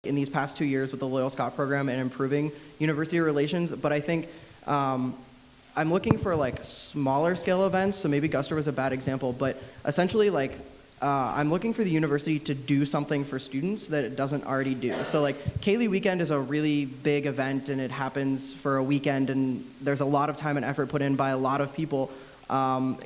in these past 2 years with the Loyal Scott program and improving university relations, but I think I'm looking for like smaller scale events, so maybe Guster was a bad example, but essentially like I'm looking for the university to do something for students that it doesn't already do. So like Kaylee Weekend is a really big event and it happens for a weekend and there's a lot of time and effort put in by a lot of people,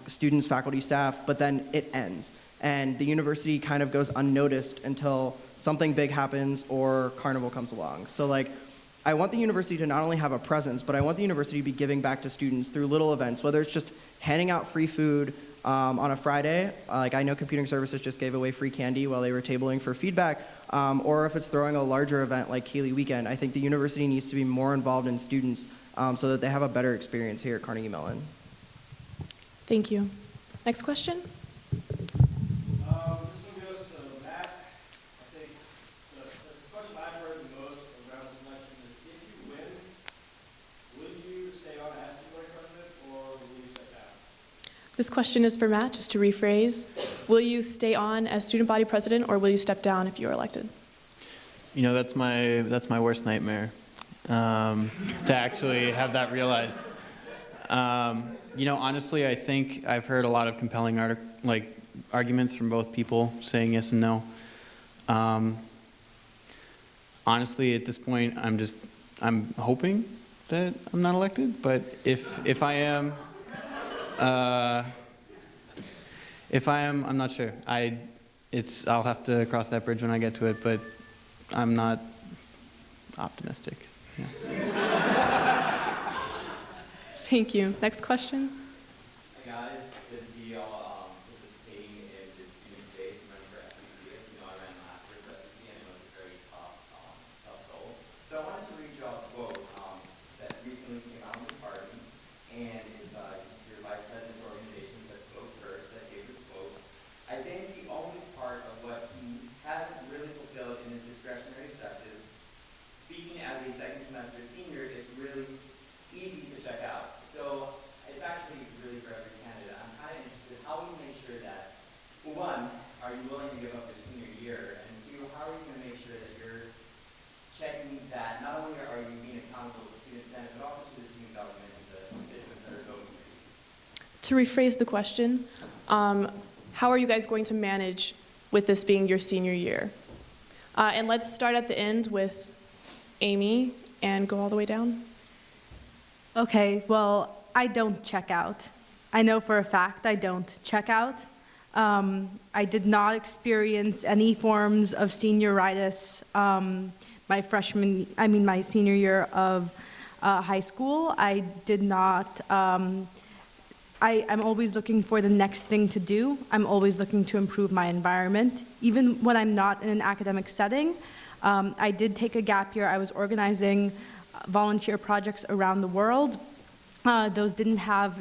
students, faculty, staff, but then it ends. And the university kind of goes unnoticed until something big happens or Carnival comes along. So like, I want the university to not only have a presence, but I want the university to be giving back to students through little events, whether it's just handing out free food on a Friday, like I know Computing Services just gave away free candy while they were tabling for feedback, or if it's throwing a larger event like Kaylee Weekend. I think the university needs to be more involved in students so that they have a better experience here at Carnegie Mellon. Thank you. Next question? This question is for Matt, just to rephrase. Will you stay on as student body president or will you step down if you are elected? You know, that's my worst nightmare, to actually have that realized. You know, honestly, I think I've heard a lot of compelling arguments from both people saying yes and no. Honestly, at this point, I'm hoping that I'm not elected, but if I am, I'm not sure. I'll have to cross that bridge when I get to it, but I'm not optimistic. Yeah. Thank you. Next question. Hi guys, good to see y'all participating in this student debate running for SVP. You know, I ran last year for SVP and it was a very tough goal. So I wanted to read y'all a quote that recently came out in the party, and it's your vice president's organization that spoke first that gave this quote. I think the only part of what he hasn't really fulfilled in his discretionary objectives, speaking as a second semester senior, is really easy to check out. So it's actually really for every candidate. I'm kind of interested, how will you make sure that, well, one, are you willing to give up your senior year? And two, how are you going to make sure that you're checking that not only are you being accountable to the student senate, but also to the student government and the constituents that are voting for you? To rephrase the question, how are you guys going to manage with this being your senior year? And let's start at the end with Amy and go all the way down. Okay, well, I don't check out. I know for a fact I don't check out. I did not experience any forms of senioritis my senior year of high school. I did not, I'm always looking for the next thing to do. I'm always looking to improve my environment. Even when I'm not in an academic setting, I did take a gap year. I was organizing volunteer projects around the world. Those didn't have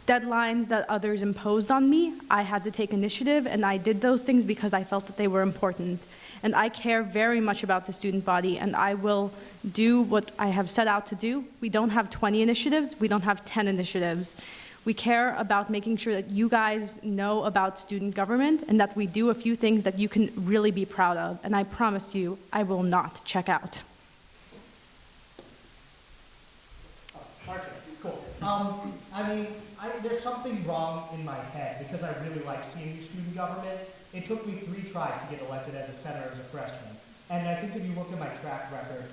deadlines that others imposed on me. I had to take initiative, and I did those things because I felt that they were important. And I care very much about the student body, and I will do what I have set out to do. We don't have 20 initiatives. We don't have 10 initiatives. We care about making sure that you guys know about student government and that we do a few things that you can really be proud of. And I promise you, I will not check out. Cool. There's something wrong in my head because I really like senior student government. It took me 3 tries to get elected as a senator as a freshman. And I think if you look at my track record,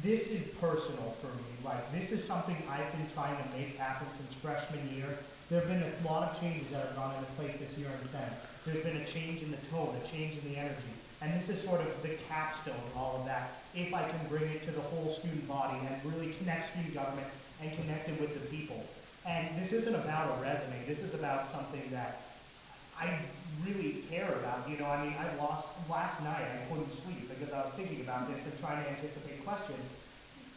this is personal for me. Like, this is something I've been trying to make happen since freshman year. There have been a lot of changes that have gone into place this year in the Senate. There's been a change in the tone, a change in the energy. And this is sort of the capstone of all of that. If I can bring it to the whole student body and really connect student government and connect it with the people. And this isn't about a resume. This is about something that I really care about. You know, I lost last night. I couldn't sleep because I was thinking about this and trying to anticipate questions.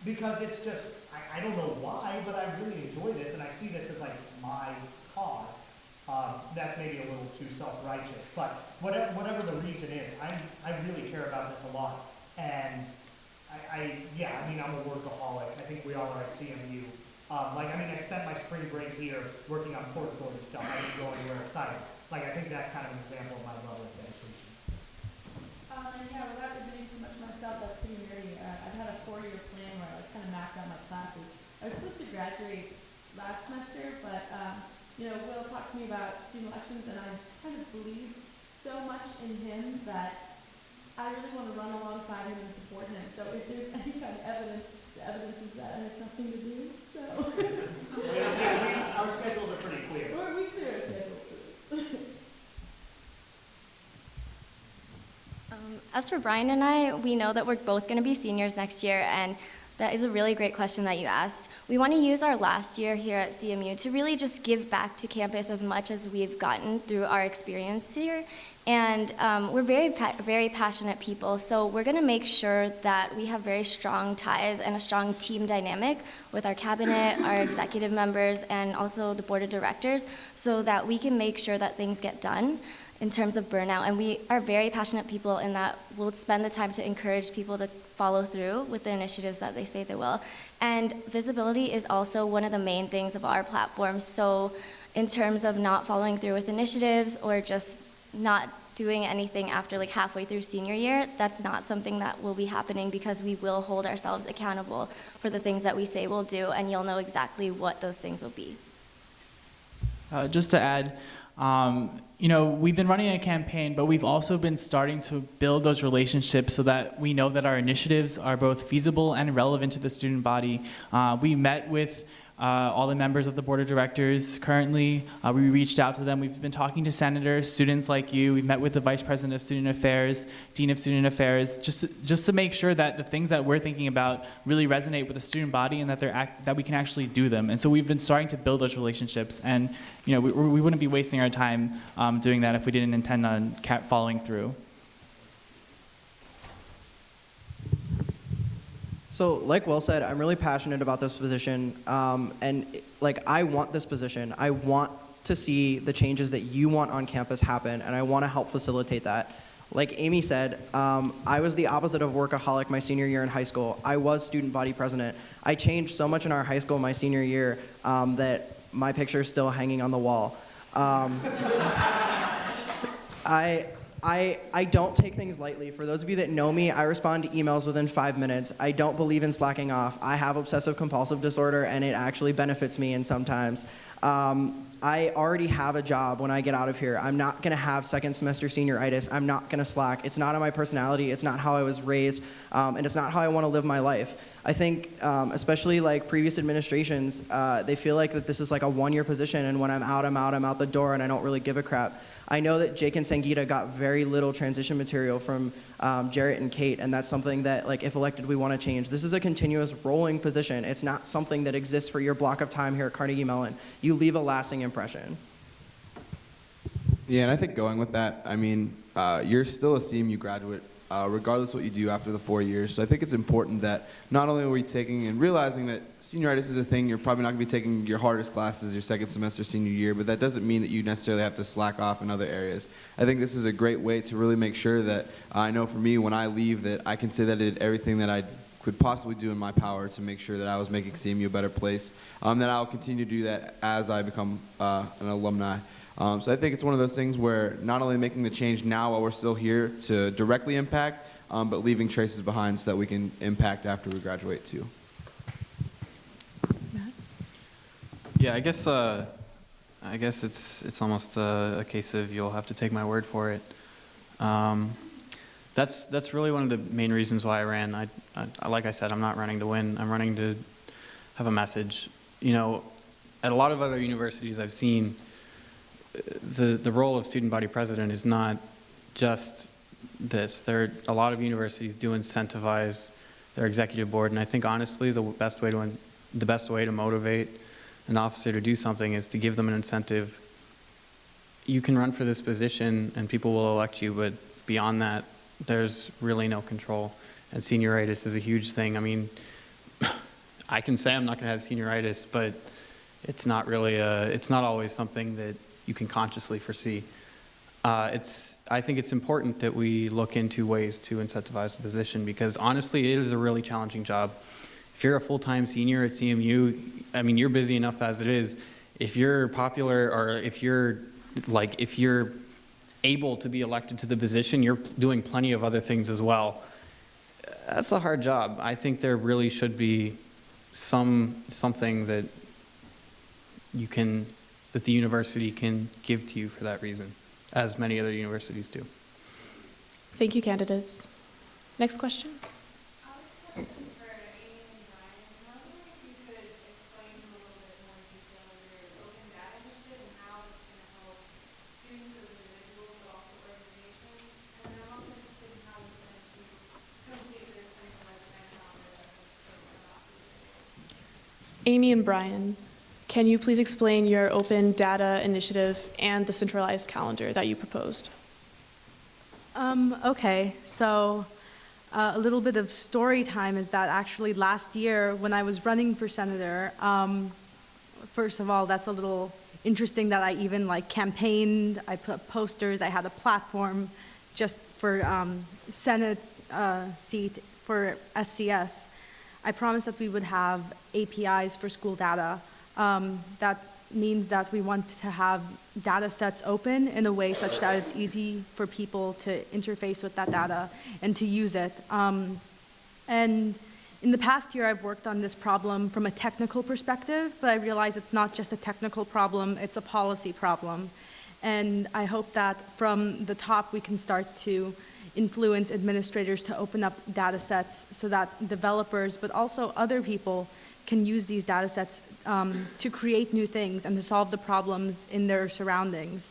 Because it's just, I don't know why, but I really enjoy this, and I see this as like my cause. That's maybe a little too self-righteous, but whatever the reason is, I really care about this a lot. And I'm a workaholic. I think we all are at CMU. I spent my spring break here working on court building stuff. I didn't go anywhere outside. I think that's kind of an example of my level of dedication. Without admitting too much of my me about student elections, and I kind of believe so much in him that I really want to run alongside him and support him. So if there's any kind of evidence, the evidence is that it has nothing to do. So Our schedules are pretty clear. or we clear our schedules for this. As for Brian and I, we know that we're both going to be seniors next year, and that is a really great question that you asked. We want to use our last year here at CMU to really just give back to campus as much as we've gotten through our experience here. And we're very passionate people, so we're going to make sure that we have very strong ties and a strong team dynamic with our cabinet, our executive members, and also the board of directors, so that we can make sure that things get done in terms of burnout. And we are very passionate people in that we'll spend the time to encourage people to follow through with the initiatives that they say they will. And visibility is also one of the main things of our platform. So in terms of not following through with initiatives or just not doing anything after like halfway through senior year, that's not something that will be happening, because we will hold ourselves accountable for the things that we say we'll do, and you'll know exactly what those things will be. Just to add, we've been running a campaign, but we've also been starting to build those relationships so that we know that our initiatives are both feasible and relevant to the student body. We met with all the members of the board of directors currently. We reached out to them. We've been talking to senators, students like you. We've met with the vice president of student affairs, dean of student affairs, just to make sure that the things that we're thinking about really resonate with the student body, and that that we can actually do them. And so we've been starting to build those relationships, and we wouldn't be wasting our time doing that if we didn't intend on following through. So, like Will said, I'm really passionate about this position, and I want this position. I want to see the changes that you want on campus happen, and I want to help facilitate that. Like Amy said, I was the opposite of workaholic my senior year in high school. I was student body president. I changed so much in our high school my senior year that my picture is still hanging on the wall. I don't take things lightly. For those of you that know me, I respond to emails within 5 minutes. I don't believe in slacking off. I have obsessive compulsive disorder, and it actually benefits me in sometimes. I already have a job when I get out of here. I'm not going to have second semester senioritis. I'm not going to slack. It's not in my personality. It's not how I was raised, and it's not how I want to live my life. I think, especially like previous administrations, they feel like that this is like a one-year position, and when I'm out the door, and I don't really give a crap. I know that Jake and Sangeeta got very little transition material from Jarrett and Kate, and that's something that, like, if elected, we want to change. This is a continuous rolling position. It's not something that exists for your block of time here at Carnegie Mellon. You leave a lasting impression. Yeah, and I think going with that, I mean, you're still a CMU graduate, regardless of what you do after the 4 years. So I think it's important that not only are we taking and realizing that senioritis is a thing, you're probably not going to be taking your hardest classes your second semester senior year, but that doesn't mean that you necessarily have to slack off in other areas. I think this is a great way to really make sure that I know for me when I leave that I can say that I did everything that I could possibly do in my power to make sure that I was making CMU a better place, that I'll continue to do that as I become an alumni. So I think it's one of those things where not only making the change now while we're still here to directly impact, but leaving traces behind so that we can impact after we graduate too. Yeah, I guess it's almost a case of you'll have to take my word for it. That's really one of the main reasons why I ran. I like I said, I'm not running to win. I'm running to have a message. At a lot of other universities I've seen, the role of student body president is not just this. A lot of universities do incentivize their executive board, and I think honestly the best way to motivate an officer to do something is to give them an incentive. You can run for this position and people will elect you, but beyond that, there's really no control. And senioritis is a huge thing. I mean, I can say I'm not going to have senioritis, but it's not really it's not always something that you can consciously foresee. I think it's important that we look into ways to incentivize the position, because honestly, it is a really challenging job. If you're a full-time senior at CMU, I mean, you're busy enough as it is. If you're popular, or if you're able to be elected to the position, you're doing plenty of other things as well. That's a hard job. I think there really should be something that you can that the university can give to you for that reason, as many other universities do. Thank you, candidates. Next question. Amy and Brian, can you please explain your open data initiative and the centralized calendar that you proposed? Okay, so a little bit of story time is that actually last year when I was running for senator, first of all, that's a little interesting that I even like campaigned, I put up posters, I had a platform just for Senate seat for SCS. I promised that we would have APIs for school data. That means that we want to have data sets open in a way such that it's easy for people to interface with that data and to use it. And in the past year, I've worked on this problem from a technical perspective, but I realize it's not just a technical problem, it's a policy problem. And I hope that from the top, we can start to influence administrators to open up data sets so that developers, but also other people, can use these data sets to create new things and to solve the problems in their surroundings.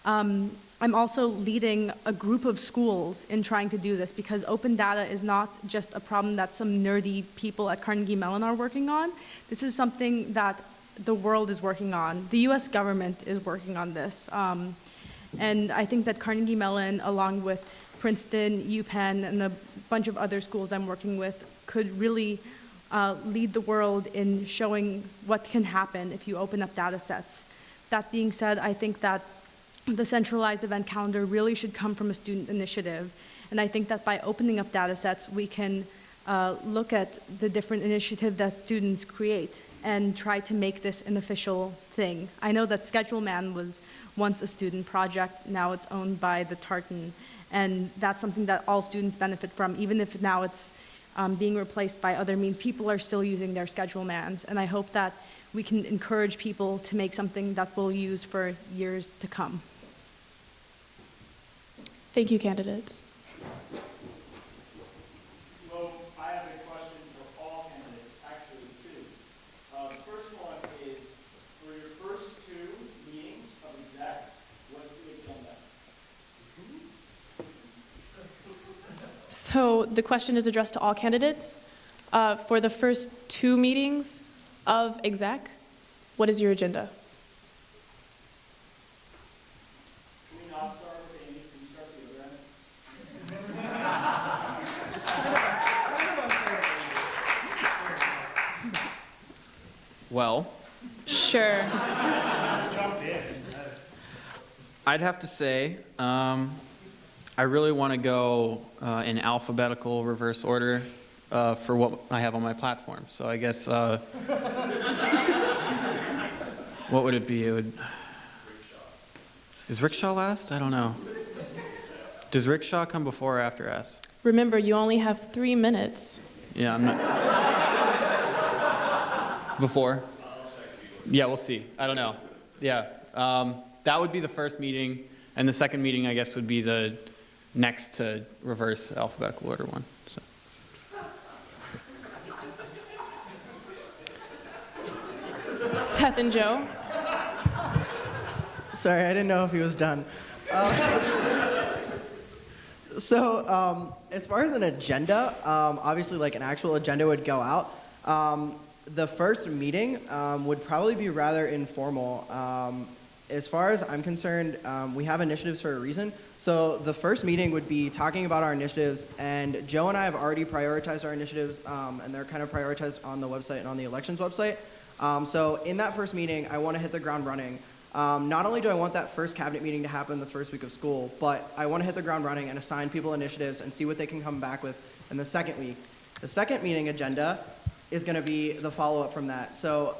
I'm also leading a group of schools in trying to do this because open data is not just a problem that some nerdy people at Carnegie Mellon are working on. This is something that the world is working on. The US government is working on this. And I think that Carnegie Mellon, along with Princeton, UPenn, and a bunch of other schools I'm working with, could really lead the world in showing what can happen if you open up data sets. That being said, I think that the centralized event calendar really should come from a student initiative. And I think that by opening up data sets, we can look at the different initiatives that students create and try to make this an official thing. I know that Schedule Man was once a student project, now it's owned by the Tartan, and that's something that all students benefit from, even if now it's being replaced by other means. People are still using their Schedule Mans, and I hope that we can encourage people to make something that we'll use for years to come. Thank you, candidates. Well, I have a question for all candidates, actually two. The first one is, for your first two meetings of exec, what's the agenda? So the question is addressed to all candidates. For the first two meetings of exec, what is your agenda? Can we not start with Amy? Can we start the other end? Well, Sure. Jump in. I'd have to say, I really want to go in alphabetical reverse order for what I have on my platform. So I guess, what would it be? It would. Is Rickshaw last? I don't know. Does Rickshaw come before or after S? Remember, you only have 3 minutes. Yeah, I'm not. Before? Yeah, we'll see. I don't know. Yeah. That would be the first meeting, and the second meeting, I guess, would be the next to reverse alphabetical order one. So. Seth and Joe? Sorry, I didn't know if he was done. As far as an agenda, obviously like an actual agenda would go out. The first meeting would probably be rather informal. As far as I'm concerned, we have initiatives for a reason. So the first meeting would be talking about our initiatives, and Joe and I have already prioritized our initiatives, and they're kind of prioritized on the website and on the elections website. So in that first meeting, I want to hit the ground running. Not only do I want that first cabinet meeting to happen the first week of school, but I want to hit the ground running and assign people initiatives and see what they can come back with in the second week. The second meeting agenda is going to be the follow-up from that. So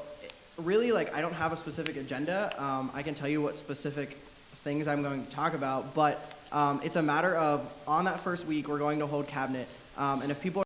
really, like, I don't have a specific agenda. I can tell you what specific things I'm going to talk about, but it's a matter of, on that first week, we're going to hold cabinet, and if people